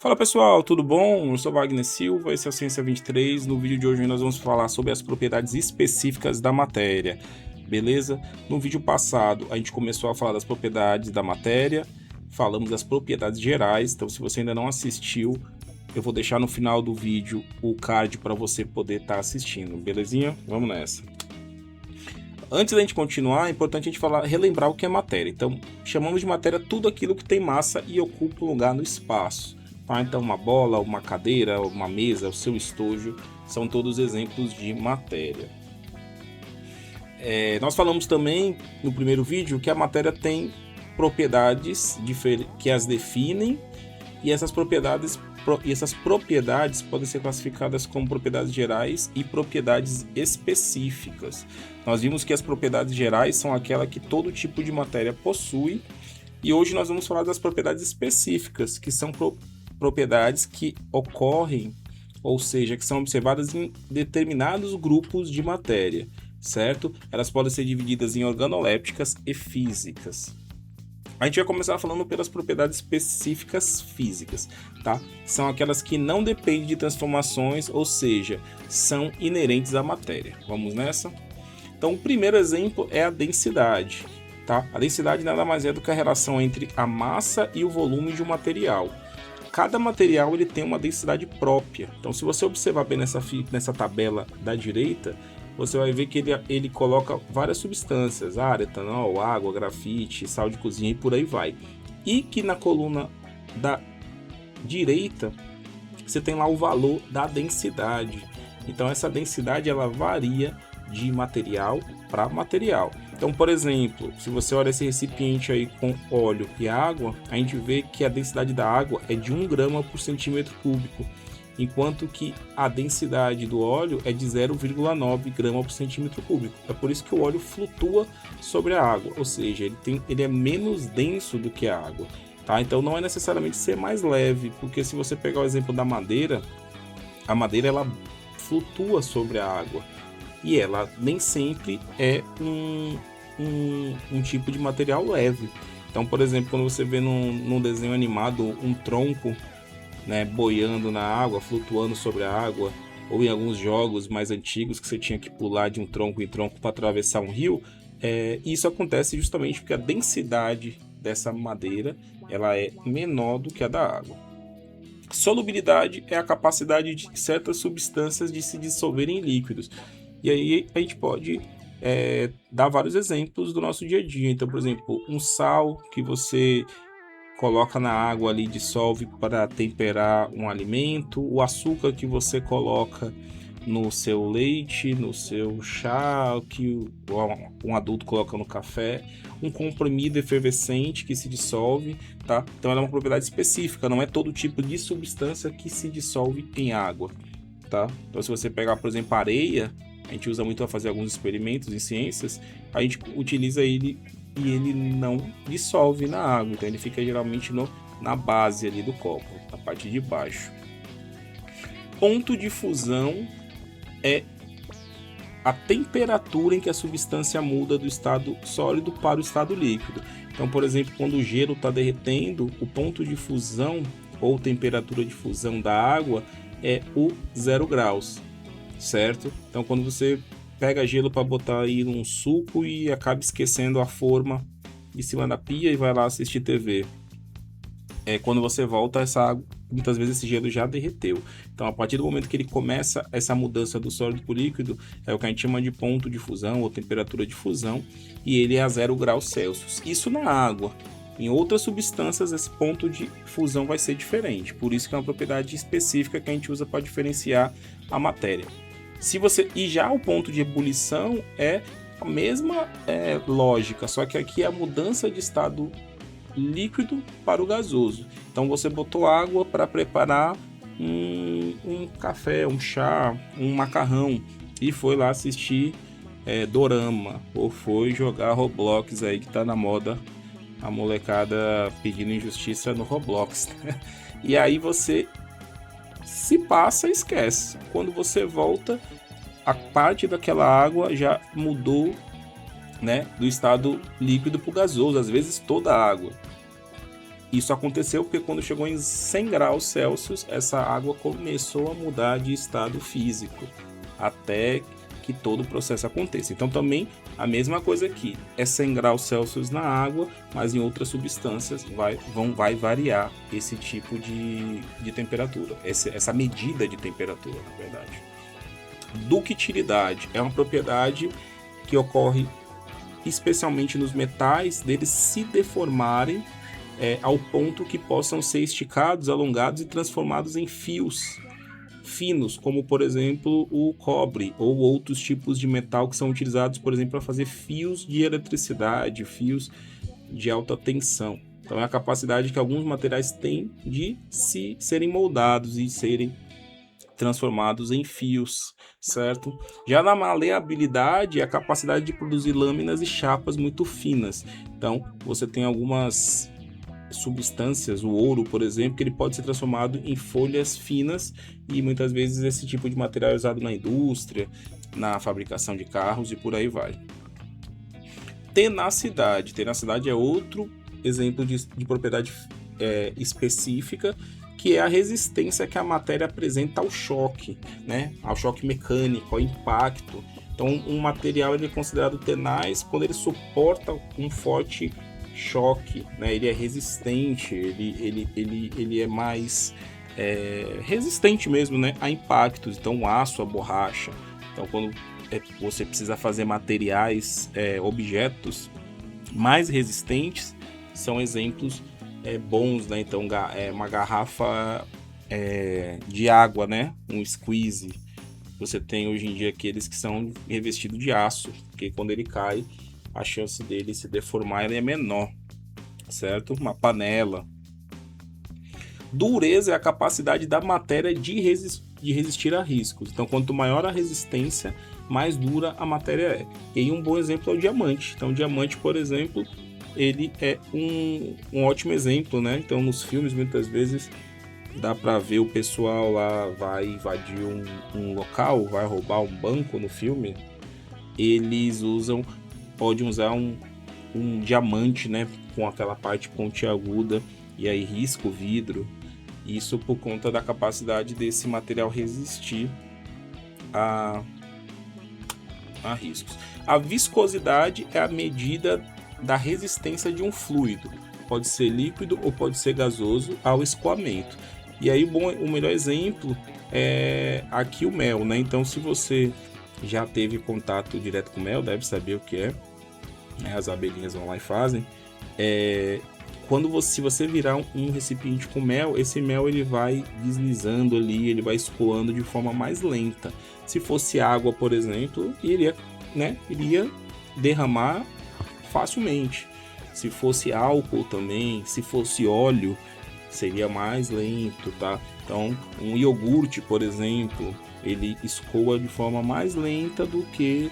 Fala pessoal, tudo bom? Eu sou Wagner Silva, esse é o Ciência 23. No vídeo de hoje nós vamos falar sobre as propriedades específicas da matéria, beleza? No vídeo passado a gente começou a falar das propriedades da matéria, falamos das propriedades gerais, então se você ainda não assistiu, eu vou deixar no final do vídeo o card para você poder estar assistindo, belezinha? Vamos nessa. Antes da gente continuar, é importante a gente relembrar o que é matéria. Então, chamamos de matéria tudo aquilo que tem massa e ocupa um lugar no espaço. Tá? Então, uma bola, uma cadeira, uma mesa, o seu estojo, são todos exemplos de matéria. Nós falamos também no primeiro vídeo que a matéria tem propriedades que as definem e essas propriedades podem ser classificadas como propriedades gerais e propriedades específicas. Nós vimos que as propriedades gerais são aquela que todo tipo de matéria possui, e hoje nós vamos falar das propriedades específicas, que são propriedades que ocorrem, ou seja, que são observadas em determinados grupos de matéria, certo? Elas podem ser divididas em organolépticas e físicas. A gente vai começar falando pelas propriedades específicas físicas, tá? São aquelas que não dependem de transformações, ou seja, são inerentes à matéria. Vamos nessa? Então, o primeiro exemplo é a densidade, tá? A densidade nada mais é do que a relação entre a massa e o volume de um material. Cada material ele tem uma densidade própria. Então, se você observar bem nessa tabela da direita, você vai ver que ele coloca várias substâncias, etanol, água, grafite, sal de cozinha e por aí vai. E que na coluna da direita, você tem lá o valor da densidade. Então essa densidade ela varia de material para material. Então, por exemplo, se você olha esse recipiente aí com óleo e água, a gente vê que a densidade da água é de 1 grama por centímetro cúbico, enquanto que a densidade do óleo é de 0,9 grama por centímetro cúbico. É por isso que o óleo flutua sobre a água, ou seja, ele é menos denso do que a água. Tá? Então não é necessariamente ser mais leve, porque se você pegar o exemplo da madeira, a madeira ela flutua sobre a água e ela nem sempre é um tipo de material leve. Então, por exemplo, quando você vê num desenho animado um tronco, né, boiando na água, flutuando sobre a água, ou em alguns jogos mais antigos que você tinha que pular de um tronco em tronco para atravessar um rio, isso acontece justamente porque a densidade dessa madeira ela é menor do que a da água. Solubilidade é a capacidade de certas substâncias de se dissolverem em líquidos. E aí a gente pode dar vários exemplos do nosso dia a dia. Então, por exemplo, um sal que você coloca na água ali, dissolve para temperar um alimento, o açúcar que você coloca no seu leite, no seu chá, que um adulto coloca no café, um comprimido efervescente que se dissolve, tá? Então ela é uma propriedade específica, não é todo tipo de substância que se dissolve em água, tá? Então se você pegar, por exemplo, areia, a gente usa muito para fazer alguns experimentos em ciências, a gente utiliza ele e ele não dissolve na água, então ele fica geralmente na base ali do copo, na parte de baixo. Ponto de fusão é a temperatura em que a substância muda do estado sólido para o estado líquido. Então, por exemplo, quando o gelo está derretendo, o ponto de fusão ou temperatura de fusão da água é o 0 graus, certo? Então, quando você pega gelo para botar aí num suco e acaba esquecendo a forma em cima da pia e vai lá assistir TV. Quando você volta, essa água, muitas vezes esse gelo já derreteu. Então, a partir do momento que ele começa essa mudança do sólido para o líquido, é o que a gente chama de ponto de fusão ou temperatura de fusão, e ele é a 0 graus Celsius. Isso na água. Em outras substâncias, esse ponto de fusão vai ser diferente. Por isso que é uma propriedade específica que a gente usa para diferenciar a matéria. E já o ponto de ebulição é a mesma lógica, só que aqui é a mudança de estado líquido para o gasoso. Então você botou água para preparar um café, um chá, um macarrão e foi lá assistir dorama ou foi jogar Roblox aí que tá na moda, a molecada pedindo injustiça no Roblox. E aí você se passa e esquece. Quando você volta, a parte daquela água já mudou, né, do estado líquido para o gasoso, às vezes toda a água. Isso aconteceu porque quando chegou em 100 graus Celsius, essa água começou a mudar de estado físico, até que todo o processo aconteça. Então também a mesma coisa aqui, é 100 graus Celsius na água, mas em outras substâncias vai variar esse tipo de temperatura, essa medida de temperatura, na verdade. Ductilidade é uma propriedade que ocorre especialmente nos metais, deles se deformarem ao ponto que possam ser esticados, alongados e transformados em fios finos, como por exemplo o cobre ou outros tipos de metal que são utilizados, por exemplo, para fazer fios de eletricidade, fios de alta tensão. Então é a capacidade que alguns materiais têm de serem moldados e serem transformados em fios, certo? Já na maleabilidade é a capacidade de produzir lâminas e chapas muito finas. Então você tem algumas substâncias, o ouro, por exemplo, que ele pode ser transformado em folhas finas, e muitas vezes esse tipo de material é usado na indústria, na fabricação de carros e por aí vai. Tenacidade é outro exemplo de propriedade específica, que é a resistência que a matéria apresenta ao choque, né? Ao choque mecânico, ao impacto. Então um material ele é considerado tenaz quando ele suporta um forte choque, né? Ele é resistente, ele é mais resistente mesmo, né? A impactos. Então o aço, a borracha. Então quando você precisa fazer materiais, objetos mais resistentes, são exemplos bons, né? Então uma garrafa de água, né? Um squeeze. Você tem hoje em dia aqueles que são revestidos de aço, porque quando ele cai, a chance dele se deformar é menor, certo? Uma panela. Dureza é a capacidade da matéria de resistir a riscos. Então, quanto maior a resistência, mais dura a matéria é. E aí um bom exemplo é o diamante. Então, o diamante, por exemplo, ele é um ótimo exemplo, né? Então, nos filmes, muitas vezes, dá para ver o pessoal lá vai invadir um local, vai roubar um banco no filme. Eles podem usar um diamante, né, com aquela parte pontiaguda, e aí risca o vidro. Isso por conta da capacidade desse material resistir a riscos. A viscosidade é a medida da resistência de um fluido. Pode ser líquido ou pode ser gasoso ao escoamento. E aí o melhor exemplo é aqui o mel, né? Então se você já teve contato direto com mel, deve saber o que é. As abelhinhas vão lá e fazem. Se você virar um recipiente com mel, esse mel ele vai deslizando ali, ele vai escoando de forma mais lenta. Se fosse água, por exemplo, iria derramar facilmente. Se fosse álcool também, se fosse óleo, seria mais lento, tá? Então, um iogurte, por exemplo, ele escoa de forma mais lenta do que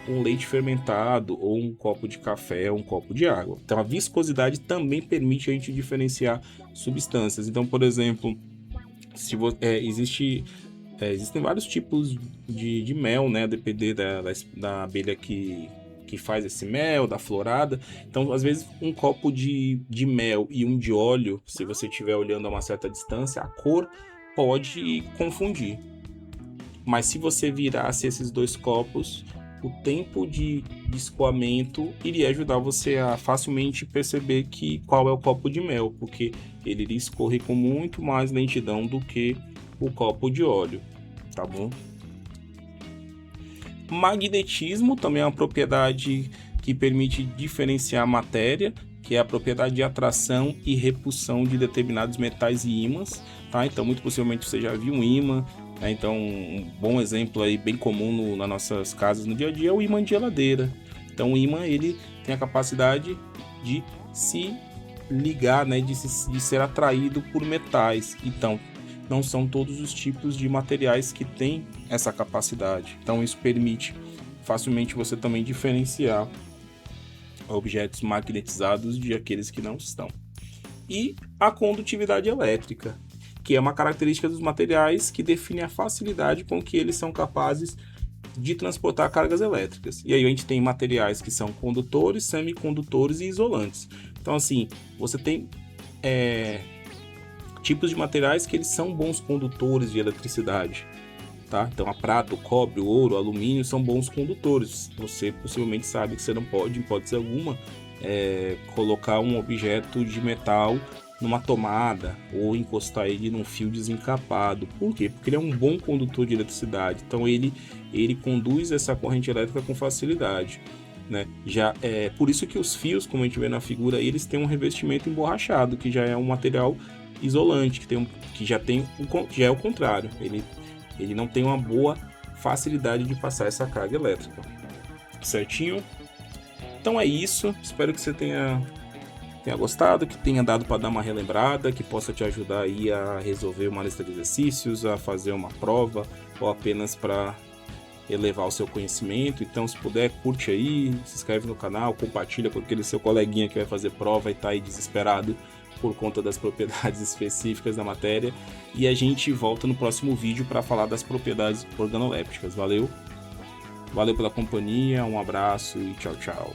um leite fermentado ou um copo de café ou um copo de água. Então a viscosidade também permite a gente diferenciar substâncias. Então, por exemplo, existem vários tipos de mel, né? A depender da abelha que faz esse mel, da florada. Então, às vezes, um copo de mel e um de óleo, se você estiver olhando a uma certa distância, a cor pode confundir. Mas se você virasse esses dois copos, o tempo de escoamento iria ajudar você a facilmente perceber qual é o copo de mel, porque ele iria escorrer com muito mais lentidão do que o copo de óleo, tá bom? Magnetismo também é uma propriedade que permite diferenciar a matéria, que é a propriedade de atração e repulsão de determinados metais e ímãs, tá? Então, muito possivelmente você já viu um ímã. Então, um bom exemplo aí, bem comum nas nossas casas no dia a dia, é o ímã de geladeira. Então, o ímã ele tem a capacidade de se ligar, né, de ser atraído por metais. Então, não são todos os tipos de materiais que têm essa capacidade. Então, isso permite facilmente você também diferenciar objetos magnetizados de aqueles que não estão. E a condutividade elétrica, que é uma característica dos materiais que define a facilidade com que eles são capazes de transportar cargas elétricas. E aí a gente tem materiais que são condutores, semicondutores e isolantes. Então, assim, você tem tipos de materiais que eles são bons condutores de eletricidade, tá? Então, a prata, o cobre, o ouro, o alumínio são bons condutores. Você possivelmente sabe que você não pode, em hipótese alguma, colocar um objeto de metal numa tomada ou encostar ele num fio desencapado. Por quê? Porque ele é um bom condutor de eletricidade. Então ele conduz essa corrente elétrica com facilidade, né? Já é por isso que os fios, como a gente vê na figura, eles têm um revestimento emborrachado, que já é um material isolante, que já é o contrário. Ele não tem uma boa facilidade de passar essa carga elétrica. Certinho? Então é isso. Espero que você tenha gostado, que tenha dado para dar uma relembrada, que possa te ajudar aí a resolver uma lista de exercícios, a fazer uma prova ou apenas para elevar o seu conhecimento. Então, se puder, curte aí, se inscreve no canal, compartilha com aquele seu coleguinha que vai fazer prova e tá aí desesperado por conta das propriedades específicas da matéria. E a gente volta no próximo vídeo para falar das propriedades organolépticas. Valeu pela companhia, um abraço e tchau, tchau.